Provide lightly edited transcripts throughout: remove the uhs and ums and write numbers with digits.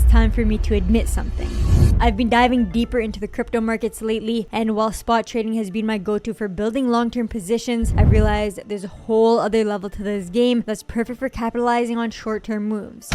time for me to admit something. I've been diving deeper into the crypto markets lately, and while spot trading has been my go-to for building long-term positions, I've realized there's a whole other level to this game that's perfect for capitalizing on short-term moves.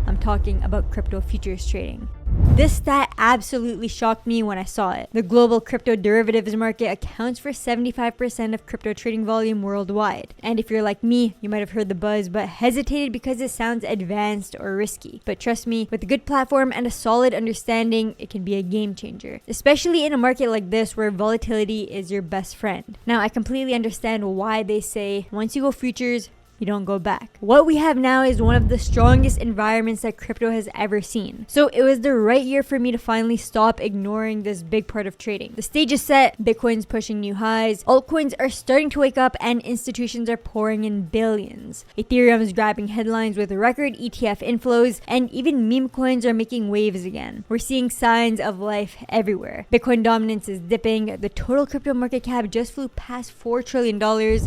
I'm talking about crypto futures trading. This stat absolutely shocked me when I saw it. The global crypto derivatives market accounts for 75% of crypto trading volume worldwide. And if you're like me, you might have heard the buzz but hesitated because it sounds advanced or risky. But trust me, with a good platform and a solid understanding, it can be a game changer. Especially in a market like this where volatility is your best friend. Now, I completely understand why they say once you go futures, you don't go back. What we have now is one of the strongest environments that crypto has ever seen. So it was the right year for me to finally stop ignoring this big part of trading. The stage is set, Bitcoin's pushing new highs, altcoins are starting to wake up, and institutions are pouring in billions. Ethereum is grabbing headlines with record ETF inflows, and even meme coins are making waves again. We're seeing signs of life everywhere. Bitcoin dominance is dipping, the total crypto market cap just flew past $4 trillion,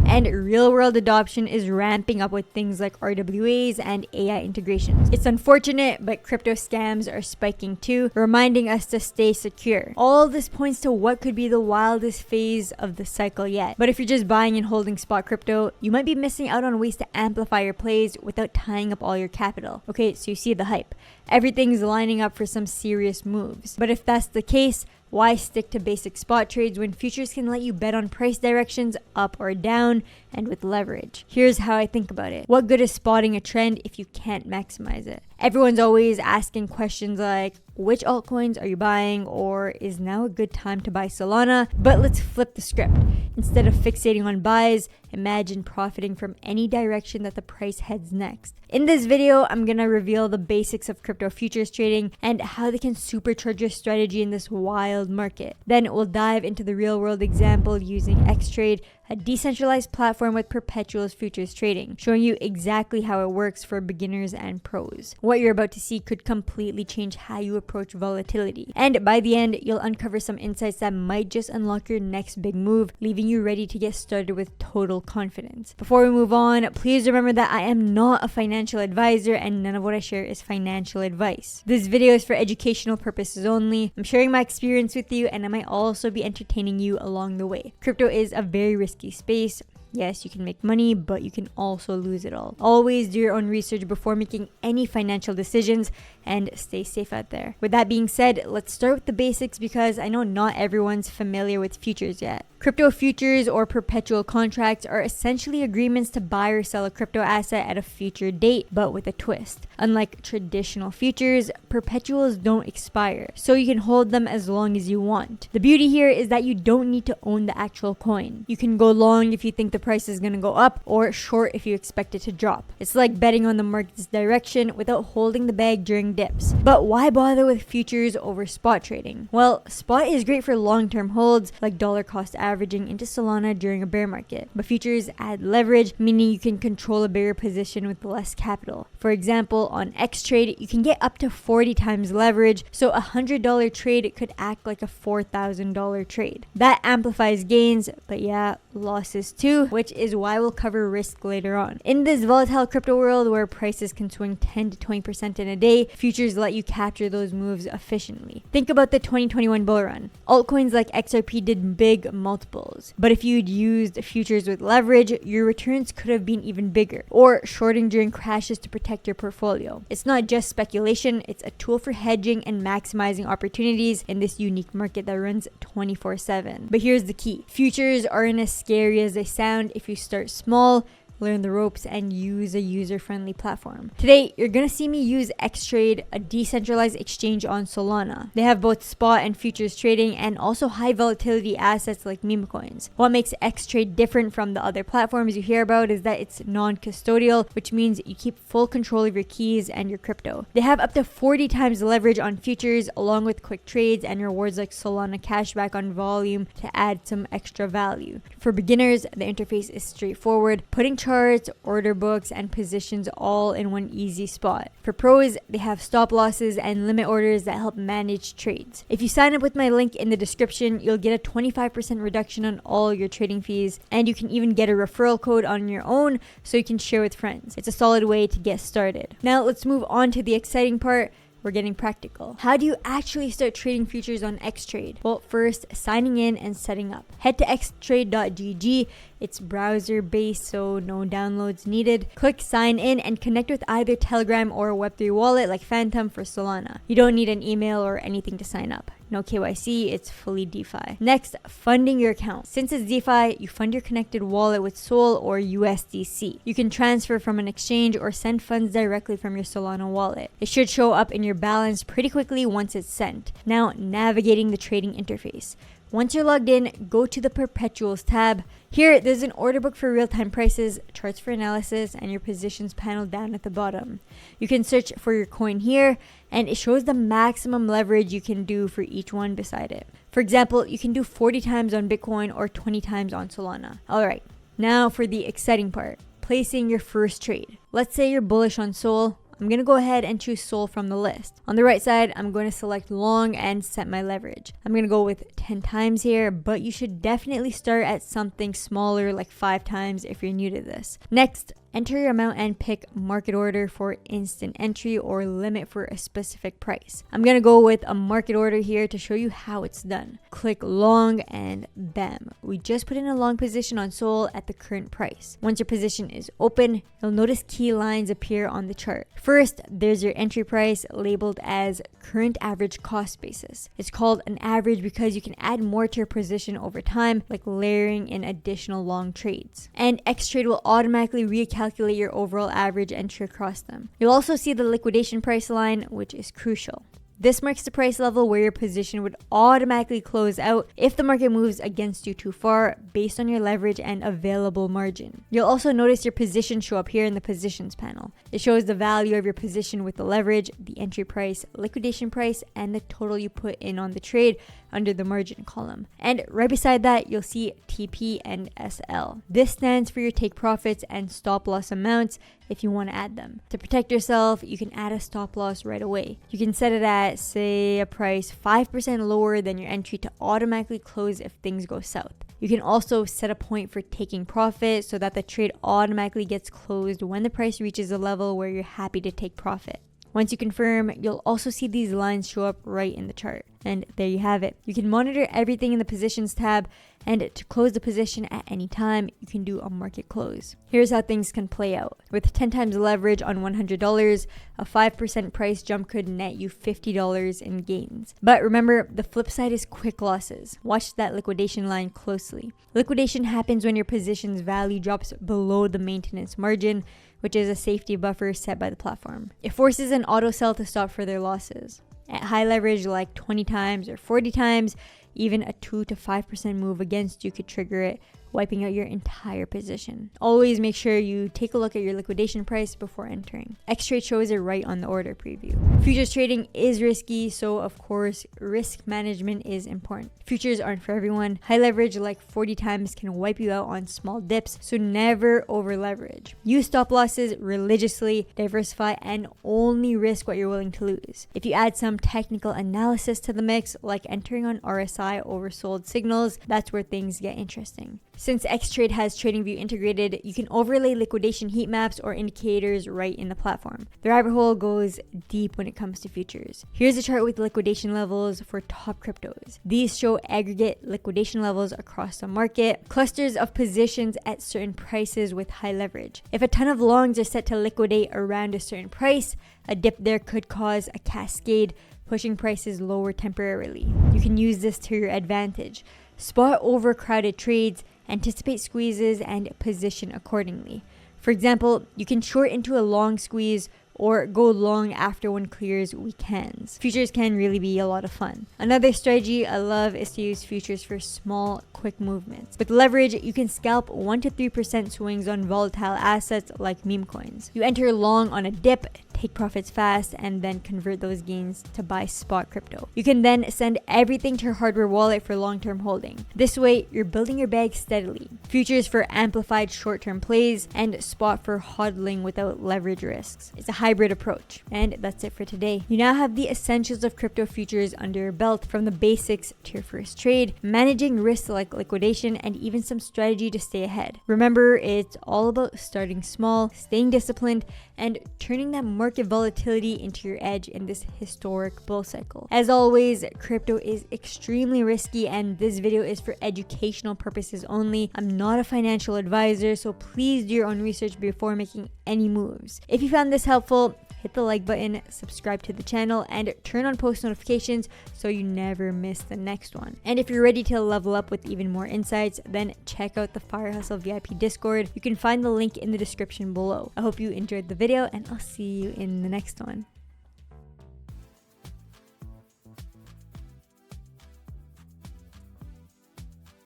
and real-world adoption is ramping up with things like RWAs and AI integrations. It's unfortunate, but crypto scams are spiking too, reminding us to stay secure. All this points to what could be the wildest phase of the cycle yet. But if you're just buying and holding spot crypto, you might be missing out on ways to amplify your plays without tying up all your capital. Okay, so you see the hype. Everything's lining up for some serious moves. But if that's the case, why stick to basic spot trades when futures can let you bet on price directions up or down and with leverage? Here's how I think about it. What good is spotting a trend if you can't maximize it? Everyone's always asking questions like, which altcoins are you buying, or is now a good time to buy Solana? But let's flip the script. Instead of fixating on buys, imagine profiting from any direction that the price heads next. In this video, I'm gonna reveal the basics of crypto futures trading and how they can supercharge your strategy in this wild market. Then we'll dive into the real world example using Xtrade, a decentralized platform with perpetual futures trading, showing you exactly how it works for beginners and pros. What you're about to see could completely change how you approach volatility. And by the end, you'll uncover some insights that might just unlock your next big move, leaving you ready to get started with total confidence. Before we move on, please remember that I am not a financial advisor and none of what I share is financial advice. This video is for educational purposes only. I'm sharing my experience with you and I might also be entertaining you along the way. Crypto is a very risky space. Yes, you can make money, but you can also lose it all. Always do your own research before making any financial decisions and stay safe out there. With that being said, let's start with the basics because I know not everyone's familiar with futures yet. Crypto futures or perpetual contracts are essentially agreements to buy or sell a crypto asset at a future date, but with a twist. Unlike traditional futures, perpetuals don't expire, so you can hold them as long as you want. The beauty here is that you don't need to own the actual coin. You can go long if you think the price is gonna go up, or short if you expect it to drop. It's like betting on the market's direction without holding the bag during dips. But why bother with futures over spot trading? Well, spot is great for long-term holds, like dollar cost averaging into Solana during a bear market. But futures add leverage, meaning you can control a bigger position with less capital. For example, on Xtrade, you can get up to 40 times leverage, so a $100 trade could act like a $4,000 trade. That amplifies gains, but yeah, losses too, which is why we'll cover risk later on. In this volatile crypto world where prices can swing 10 to 20% in a day, futures let you capture those moves efficiently. Think about the 2021 bull run. Altcoins like XRP did big multiples, but if you'd used futures with leverage, your returns could have been even bigger, or shorting during crashes to protect your portfolio. It's not just speculation, it's a tool for hedging and maximizing opportunities in this unique market that runs 24/7. But here's the key. Futures aren't as scary as they sound if you start small, learn the ropes, and use a user-friendly platform. Today, you're gonna see me use Xtrade, a decentralized exchange on Solana. They have both spot and futures trading and also high volatility assets like meme coins. What makes Xtrade different from the other platforms you hear about is that it's non-custodial, which means you keep full control of your keys and your crypto. They have up to 40 times leverage on futures, along with quick trades and rewards like Solana cashback on volume to add some extra value. For beginners, the interface is straightforward, putting charts, order books, and positions all in one easy spot. For pros, they have stop losses and limit orders that help manage trades. If you sign up with my link in the description, you'll get a 25% reduction on all your trading fees, and you can even get a referral code on your own so you can share with friends. It's a solid way to get started. Now let's move on to the exciting part, we're getting practical. How do you actually start trading futures on Xtrade? Well, first, signing in and setting up. Head to xtrade.gg. It's browser based, so no downloads needed. Click sign in and connect with either Telegram or a Web3 wallet like Phantom for Solana. You don't need an email or anything to sign up. No KYC, it's fully DeFi. Next, funding your account. Since it's DeFi, you fund your connected wallet with Sol or USDC. You can transfer from an exchange or send funds directly from your Solana wallet. It should show up in your balance pretty quickly once it's sent. Now, navigating the trading interface. Once you're logged in, go to the Perpetuals tab. Here, there's an order book for real-time prices, charts for analysis, and your positions panel down at the bottom. You can search for your coin here, and it shows the maximum leverage you can do for each one beside it. For example, you can do 40 times on Bitcoin or 20 times on Solana. Alright, now for the exciting part, placing your first trade. Let's say you're bullish on Sol. I'm going to go ahead and choose Sol from the list. On the right side, I'm going to select long and set my leverage. I'm going to go with 10 times here, but you should definitely start at something smaller like 5 times if you're new to this. Next, enter your amount and pick market order for instant entry or limit for a specific price. I'm going to go with a market order here to show you how it's done. Click long and bam, we just put in a long position on Sol at the current price. Once your position is open, you'll notice key lines appear on the chart. First, there's your entry price labeled as current average cost basis. It's called an average because you can add more to your position over time, like layering in additional long trades. And Xtrade will automatically recalculate your overall average entry across them. You'll also see the liquidation price line, which is crucial. This marks the price level where your position would automatically close out if the market moves against you too far based on your leverage and available margin. You'll also notice your position show up here in the positions panel. It shows the value of your position with the leverage, the entry price, liquidation price, and the total you put in on the trade under the margin column. And right beside that, you'll see TP and SL. This stands for your take profits and stop loss amounts if you want to add them. To protect yourself, you can add a stop loss right away. You can set it at, say, a price 5% lower than your entry to automatically close if things go south. You can also set a point for taking profit so that the trade automatically gets closed when the price reaches a level where you're happy to take profit. Once you confirm, you'll also see these lines show up right in the chart. And there you have it. You can monitor everything in the positions tab, and to close the position at any time, you can do a market close. Here's how things can play out. With 10 times leverage on $100, a 5% price jump could net you $50 in gains. But remember, the flip side is quick losses. Watch that liquidation line closely. Liquidation happens when your position's value drops below the maintenance margin, which is a safety buffer set by the platform. It forces an auto sell to stop further losses. At high leverage like 20 times or 40 times, even a 2 to 5% move against you could trigger it, wiping out your entire position. Always make sure you take a look at your liquidation price before entering. Xtrade shows it right on the order preview. Futures trading is risky, so of course, risk management is important. Futures aren't for everyone. High leverage like 40 times can wipe you out on small dips, so never over leverage. Use stop losses religiously, diversify, and only risk what you're willing to lose. If you add some technical analysis to the mix, like entering on RSI oversold signals, that's where things get interesting. Since Xtrade has TradingView integrated, you can overlay liquidation heat maps or indicators right in the platform. The rabbit hole goes deep when it comes to futures. Here's a chart with liquidation levels for top cryptos. These show aggregate liquidation levels across the market, clusters of positions at certain prices with high leverage. If a ton of longs are set to liquidate around a certain price, a dip there could cause a cascade, pushing prices lower temporarily. You can use this to your advantage. Spot overcrowded trades, anticipate squeezes, and position accordingly. For example, you can short into a long squeeze or go long after one clears weekends. Futures can really be a lot of fun. Another strategy I love is to use futures for small, quick movements. With leverage, you can scalp 1 to 3% swings on volatile assets like meme coins. You enter long on a dip, take profits fast, and then convert those gains to buy spot crypto. You can then send everything to your hardware wallet for long-term holding. This way, you're building your bag steadily. Futures for amplified short-term plays, and spot for hodling without leverage risks. It's a hybrid approach. And that's it for today. You now have the essentials of crypto futures under your belt, from the basics to your first trade, managing risks like liquidation, and even some strategy to stay ahead. Remember, it's all about starting small, staying disciplined, and turning that market market volatility into your edge in this historic bull cycle. As always, crypto is extremely risky and this video is for educational purposes only. I'm not a financial advisor, so please do your own research before making any moves. If you found this helpful, hit the like button, subscribe to the channel, and turn on post notifications so you never miss the next one. And if you're ready to level up with even more insights, then check out the FireHustle VIP Discord. You can find the link in the description below. I hope you enjoyed the video and I'll see you in the next one.